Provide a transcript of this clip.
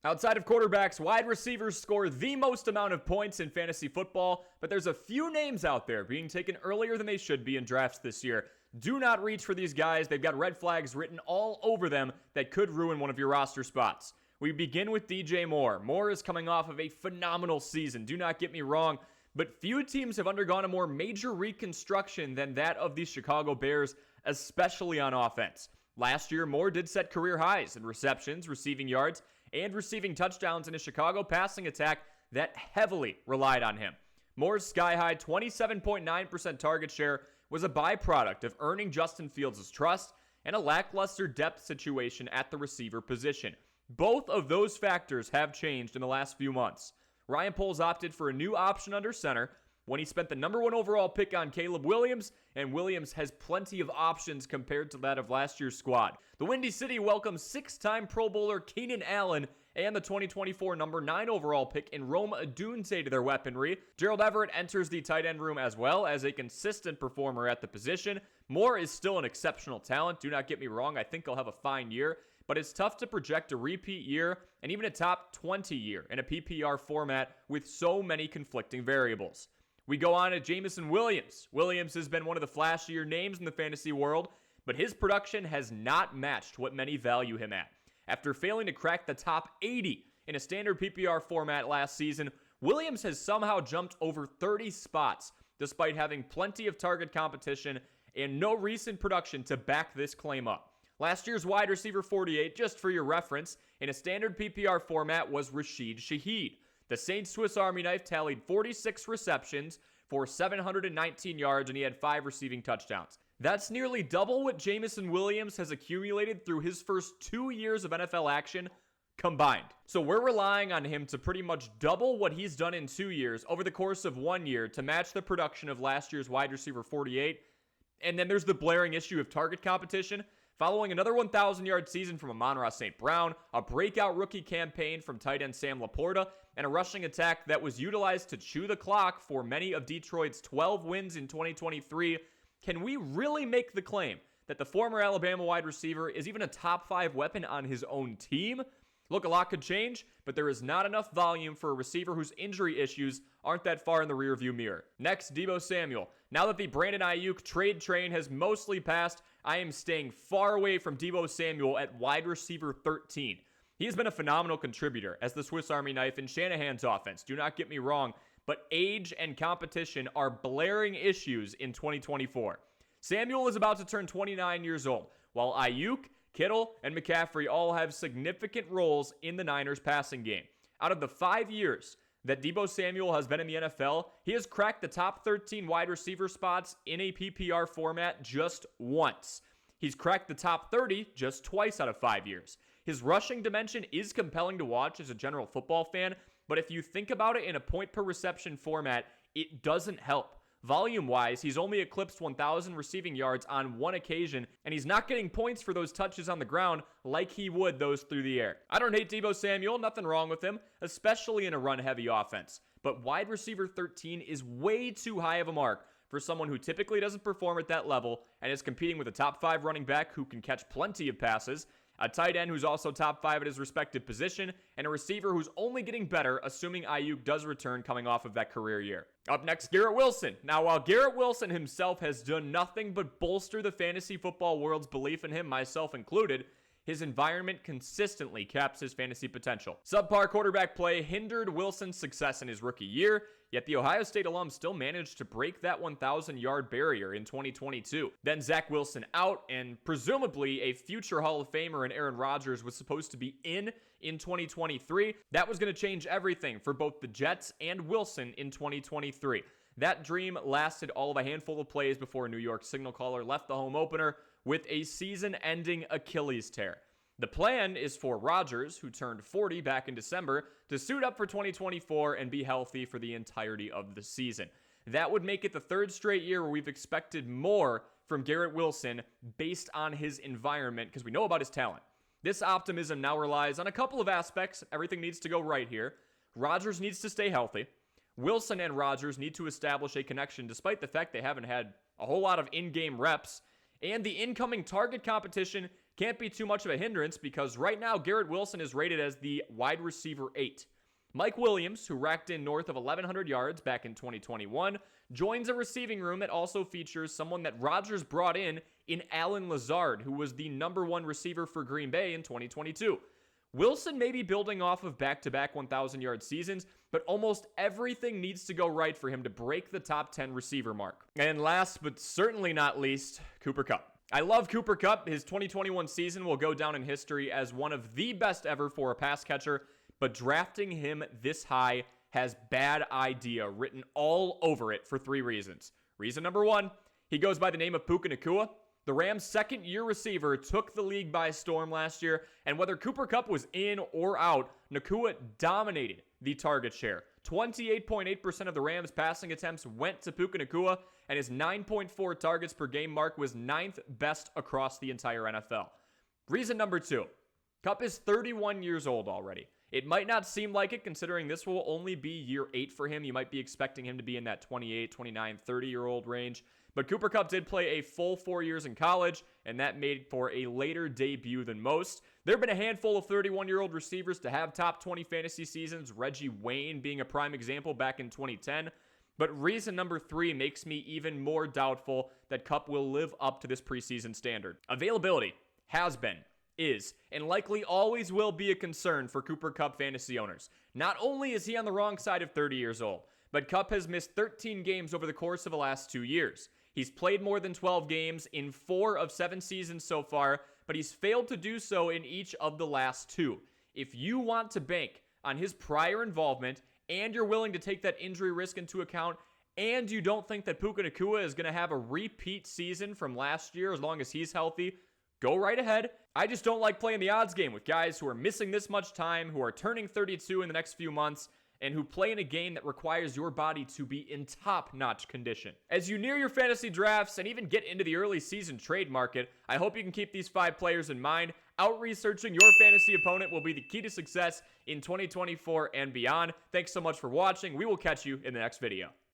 Outside of quarterbacks, wide receivers score the most amount of points in fantasy football, but there's a few names out there being taken earlier than they should be in drafts this year. Do not reach for these guys. They've got red flags written all over them that could ruin one of your roster spots. We begin with DJ Moore. Moore is coming off of a phenomenal season. Do not get me wrong, but few teams have undergone a more major reconstruction than that of the Chicago Bears, especially on offense. Last year, Moore did set career highs in receptions, receiving yards, and receiving touchdowns in a Chicago passing attack that heavily relied on him. Moore's sky-high 27.9% target share was a byproduct of earning Justin Fields' trust and a lackluster depth situation at the receiver position. Both of those factors have changed in the last few months. Ryan Poles opted for a new option under center when he spent the number 1 overall pick on Caleb Williams, and Williams has plenty of options compared to that of last year's squad. The Windy City welcomes 6-time Pro Bowler Keenan Allen and the 2024 number 9 overall pick in Rome Odunze to their weaponry. Gerald Everett enters the tight end room as well as a consistent performer at the position. Moore is still an exceptional talent. Do not get me wrong. I think he'll have a fine year, but it's tough to project a repeat year and even a top 20 year in a PPR format with so many conflicting variables. We go on to Jameson Williams. Williams has been one of the flashier names in the fantasy world, but his production has not matched what many value him at. After failing to crack the top 80 in a standard PPR format last season, Williams has somehow jumped over 30 spots despite having plenty of target competition and no recent production to back this claim up. Last year's wide receiver 48, just for your reference, in a standard PPR format was Rashid Shaheed. The Saints Swiss Army knife tallied 46 receptions for 719 yards, and he had 5 receiving touchdowns. That's nearly double what Jameson Williams has accumulated through his first 2 years of NFL action combined. So we're relying on him to pretty much double what he's done in 2 years over the course of 1 year to match the production of last year's wide receiver 48. And then there's the blaring issue of target competition. Following another 1,000-yard season from Amon-Ra St. Brown, a breakout rookie campaign from tight end Sam Laporta, and a rushing attack that was utilized to chew the clock for many of Detroit's 12 wins in 2023, can we really make the claim that the former Alabama wide receiver is even a top 5 weapon on his own team? Look, a lot could change, but there is not enough volume for a receiver whose injury issues aren't that far in the rearview mirror. Next, Deebo Samuel. Now that the Brandon Ayuk trade train has mostly passed, I am staying far away from Deebo Samuel at wide receiver 13. He has been a phenomenal contributor as the Swiss Army knife in Shanahan's offense. Do not get me wrong, but age and competition are blaring issues in 2024. Samuel is about to turn 29 years old, while Ayuk, Kittle, and McCaffrey all have significant roles in the Niners passing game. Out of the 5 years that Deebo Samuel has been in the NFL, he has cracked the top 13 wide receiver spots in a PPR format just once. He's cracked the top 30 just twice out of 5 years. His rushing dimension is compelling to watch as a general football fan, but if you think about it in a point per reception format, it doesn't help. Volume-wise, he's only eclipsed 1,000 receiving yards on one occasion, and he's not getting points for those touches on the ground like he would those through the air. I don't hate Deebo Samuel, nothing wrong with him, especially in a run-heavy offense. But wide receiver 13 is way too high of a mark for someone who typically doesn't perform at that level and is competing with a top 5 running back who can catch plenty of passes, a tight end who's also top 5 at his respective position, and a receiver who's only getting better, assuming Ayuk does return coming off of that career year. Up next, Garrett Wilson. Now, while Garrett Wilson himself has done nothing but bolster the fantasy football world's belief in him, myself included, his environment consistently caps his fantasy potential. Subpar quarterback play hindered Wilson's success in his rookie year, yet the Ohio State alum still managed to break that 1,000-yard barrier in 2022. Then Zach Wilson out, and presumably a future Hall of Famer in Aaron Rodgers was supposed to be in 2023. That was going to change everything for both the Jets and Wilson in 2023. That dream lasted all of a handful of plays before a New York signal caller left the home opener with a season-ending Achilles tear. The plan is for Rodgers, who turned 40 back in December, to suit up for 2024 and be healthy for the entirety of the season. That would make it the 3rd straight year where we've expected more from Garrett Wilson based on his environment, because we know about his talent. This optimism now relies on a couple of aspects. Everything needs to go right here. Rodgers needs to stay healthy. Wilson and Rodgers need to establish a connection despite the fact they haven't had a whole lot of in-game reps. And the incoming target competition can't be too much of a hindrance because right now Garrett Wilson is rated as the wide receiver 8. Mike Williams, who racked in north of 1,100 yards back in 2021, joins a receiving room that also features someone that Rodgers brought in Allen Lazard, who was the number 1 receiver for Green Bay in 2022. Wilson may be building off of back-to-back 1,000-yard seasons, but almost everything needs to go right for him to break the top 10 receiver mark. And last, but certainly not least, Cooper Kupp. I love Cooper Kupp. His 2021 season will go down in history as one of the best ever for a pass catcher, but drafting him this high has bad idea written all over it for 3 reasons. Reason number 1, he goes by the name of Puka Nacua. The Rams' second-year receiver took the league by storm last year, and whether Cooper Kupp was in or out, Nacua dominated the target share. 28.8% of the Rams' passing attempts went to Puka Nacua, and his 9.4 targets per game mark was 9th best across the entire NFL. Reason number 2, Kupp is 31 years old already. It might not seem like it considering this will only be year 8 for him. You might be expecting him to be in that 28, 29, 30-year-old range. But Cooper Kupp did play a full 4 years in college, and that made for a later debut than most. There have been a handful of 31-year-old receivers to have top 20 fantasy seasons, Reggie Wayne being a prime example back in 2010. But reason number 3 makes me even more doubtful that Kupp will live up to this preseason standard. Availability has been, is, and likely always will be a concern for Cooper Kupp fantasy owners. Not only is he on the wrong side of 30 years old, but Kupp has missed 13 games over the course of the last 2 years. He's played more than 12 games in 4 of 7 seasons so far, but he's failed to do so in each of the last 2. If you want to bank on his prior involvement, and you're willing to take that injury risk into account, and you don't think that Puka Nacua is going to have a repeat season from last year as long as he's healthy, go right ahead. I just don't like playing the odds game with guys who are missing this much time, who are turning 32 in the next few months, and who play in a game that requires your body to be in top-notch condition. As you near your fantasy drafts and even get into the early season trade market, I hope you can keep these 5 players in mind. Out-researching your fantasy opponent will be the key to success in 2024 and beyond. Thanks so much for watching. We will catch you in the next video.